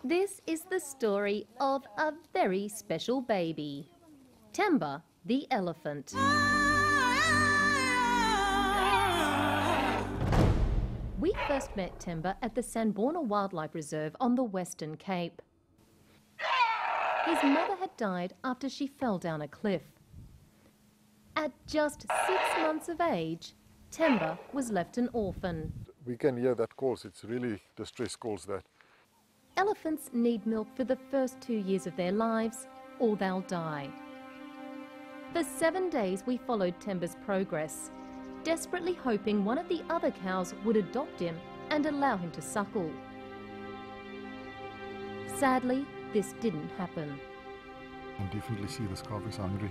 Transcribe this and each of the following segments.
This is the story of a very special baby, Temba the elephant. We first met Temba at the Sanbona Wildlife Reserve on the Western Cape. His mother had died after she fell down a cliff. At just 6 months of age, Temba was left an orphan. We can hear that calls, it's really distress calls that. Elephants need milk for the first 2 years of their lives, or they'll die. For 7 days we followed Temba's progress, desperately hoping one of the other cows would adopt him and allow him to suckle. Sadly, this didn't happen. I can definitely see this calf is hungry.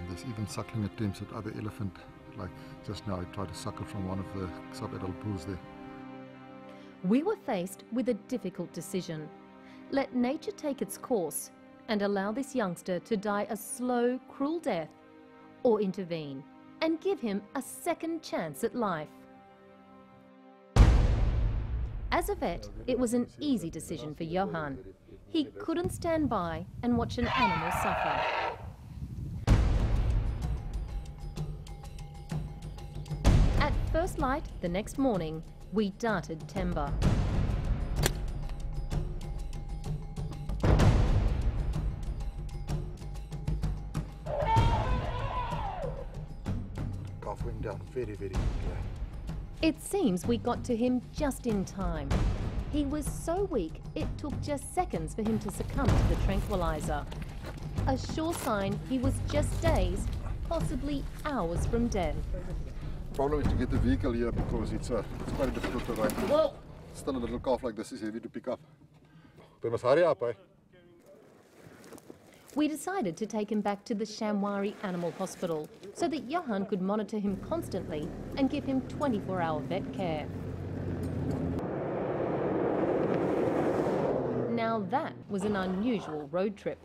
There's even suckling attempts at other elephant, like just now I tried to suckle from one of the sub-adult bulls there. We were faced with a difficult decision. Let nature take its course and allow this youngster to die a slow, cruel death, or intervene and give him a second chance at life. As a vet, it was an easy decision for Johan. He couldn't stand by and watch an animal suffer. At first light the next morning, we darted Temba. Calf went down very, very quickly. It seems we got to him just in time. He was so weak, it took just seconds for him to succumb to the tranquilizer. A sure sign he was just days, possibly hours from death. The problem is to get the vehicle here because it's quite a difficult terrain. Whoa! Still a little calf like this is heavy to pick up. They must hurry up, eh? We decided to take him back to the Shamwari Animal Hospital so that Johan could monitor him constantly and give him 24-hour vet care. Now that was an unusual road trip.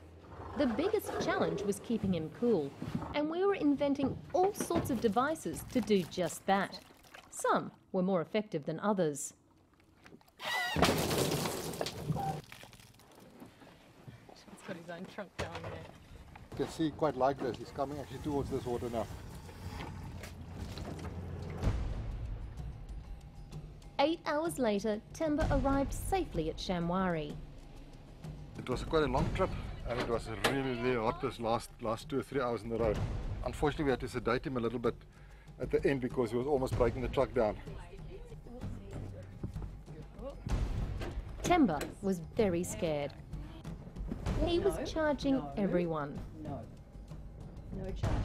The biggest challenge was keeping him cool, and we were inventing all sorts of devices to do just that. Some were more effective than others. He's got his own trunk going there. You can see quite like this. He's coming actually towards this water now. 8 hours later, Temba arrived safely at Shamwari. It was quite a long trip and it was really, really hot this last 2 or 3 hours in the road. Unfortunately, we had to sedate him a little bit at the end because he was almost breaking the truck down. Temba was very scared. He was charging everyone. No charging.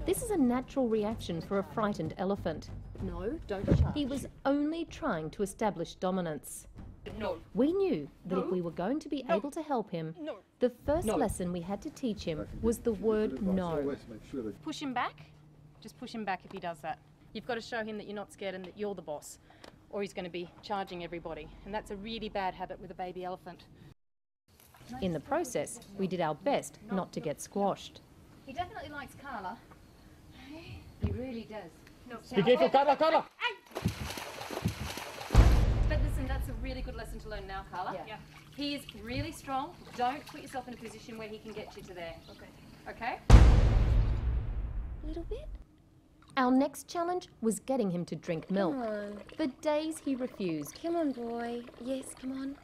This is a natural reaction for a frightened elephant. No, don't charge. He was only trying to establish dominance. No. We knew that if we were going to be able to help him, the first lesson we had to teach him was the word no. Push him back. Just push him back if he does that. You've got to show him that you're not scared and that you're the boss, or he's going to be charging everybody. And that's a really bad habit with a baby elephant. In the process, we did our best not to get squashed. He definitely likes Carla. He really does. Be careful, Carla! But listen, that's a really good lesson to learn now, Carla. Yeah. He is really strong. Don't put yourself in a position where he can get you to there. Okay? A little bit. Our next challenge was getting him to drink milk. Come on. For days he refused. Come on, boy. Yes, come on.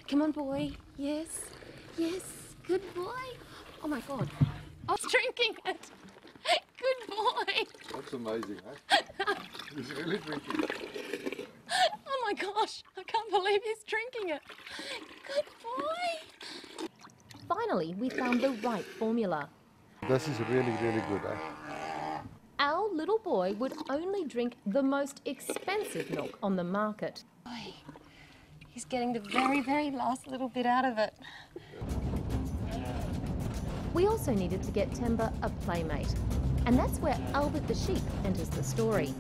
Come on, boy. Yes. Yes. Good boy. Oh, my God. I was drinking it. Good boy. That's amazing, eh? He's really drinking it. Oh my gosh, I can't believe he's drinking it. Good boy. Finally, we found the right formula. This is really, really good, eh? Our little boy would only drink the most expensive milk on the market. Boy, he's getting the very, very last little bit out of it. We also needed to get Temba a playmate, and that's where Albert the sheep enters the story.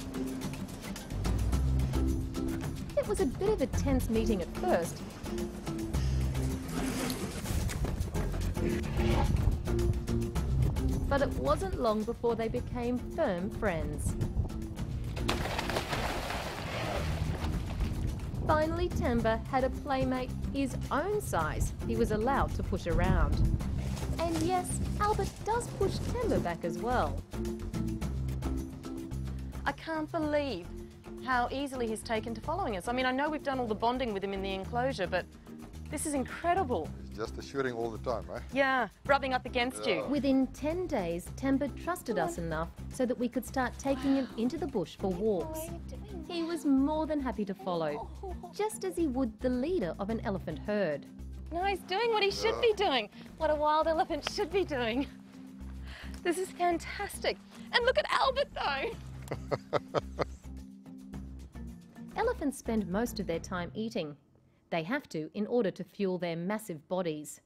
It was a bit of a tense meeting at first, but it wasn't long before they became firm friends. Finally, Temba had a playmate his own size he was allowed to push around. And yes, Albert does push Temba back as well. I can't believe how easily he's taken to following us. I mean, I know we've done all the bonding with him in the enclosure, but this is incredible. He's just assuring all the time, eh? Yeah, rubbing up against you. Within 10 days, Temba trusted us enough so that we could start taking him into the bush for walks. He was more than happy to follow, just as he would the leader of an elephant herd. No, he's doing what he should be doing. What a wild elephant should be doing. This is fantastic. And look at Albert, though. Elephants spend most of their time eating. They have to in order to fuel their massive bodies.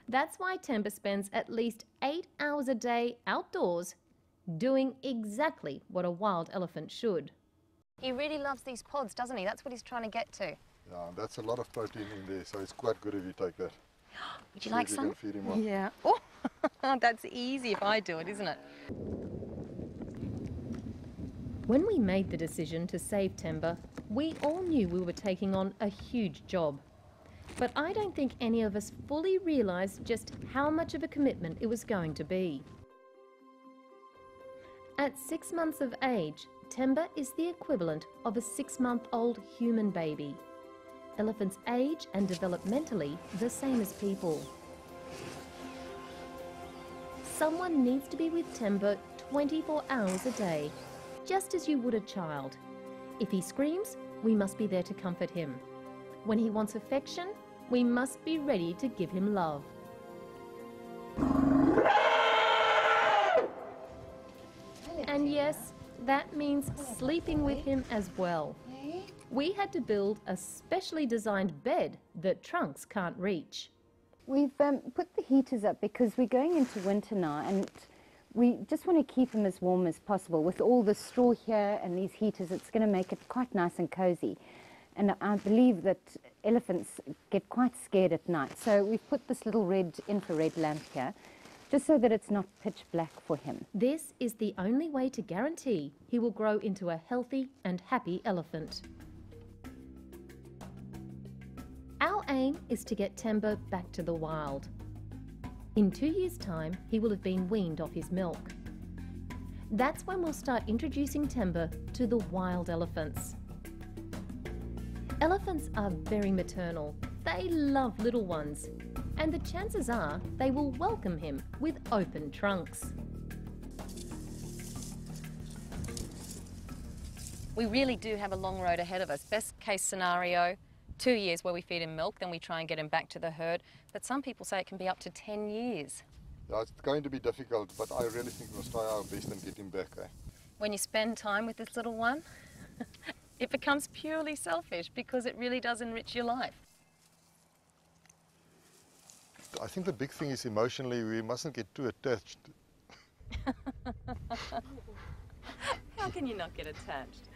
That's why Temba spends at least 8 hours a day outdoors doing exactly what a wild elephant should. He really loves these pods, doesn't he? That's what he's trying to get to. Yeah, that's a lot of protein in there, so it's quite good if you take that. Would you like See if some? you can feed him well. Yeah. Oh, that's easy if I do it, isn't it? When we made the decision to save Temba, we all knew we were taking on a huge job. But I don't think any of us fully realised just how much of a commitment it was going to be. At 6 months of age, Temba is the equivalent of a 6-month-old human baby. Elephants age and develop mentally the same as people. Someone needs to be with Temba 24 hours a day, just as you would a child. If he screams, we must be there to comfort him. When he wants affection, we must be ready to give him love. And yes, that means sleeping with him as well. We had to build a specially designed bed that trunks can't reach. We've put the heaters up because we're going into winter now, and we just want to keep him as warm as possible. With all the straw here and these heaters, it's going to make it quite nice and cozy. And I believe that elephants get quite scared at night. So we've put this little red infrared lamp here, just so that it's not pitch black for him. This is the only way to guarantee he will grow into a healthy and happy elephant. Our aim is to get Temba back to the wild. In 2 years' time, he will have been weaned off his milk. That's when we'll start introducing Temba to the wild elephants. Elephants are very maternal. They love little ones, and the chances are they will welcome him with open trunks. We really do have a long road ahead of us. Best case scenario, 2 years where we feed him milk, then we try and get him back to the herd. But some people say it can be up to 10 years. Yeah, it's going to be difficult, but I really think we must try our best and get him back. Eh? When you spend time with this little one, it becomes purely selfish because it really does enrich your life. I think the big thing is emotionally we mustn't get too attached. How can you not get attached?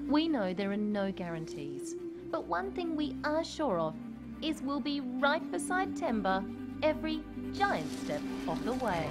We know there are no guarantees, but one thing we are sure of is we'll be right beside Temba every giant step of the way.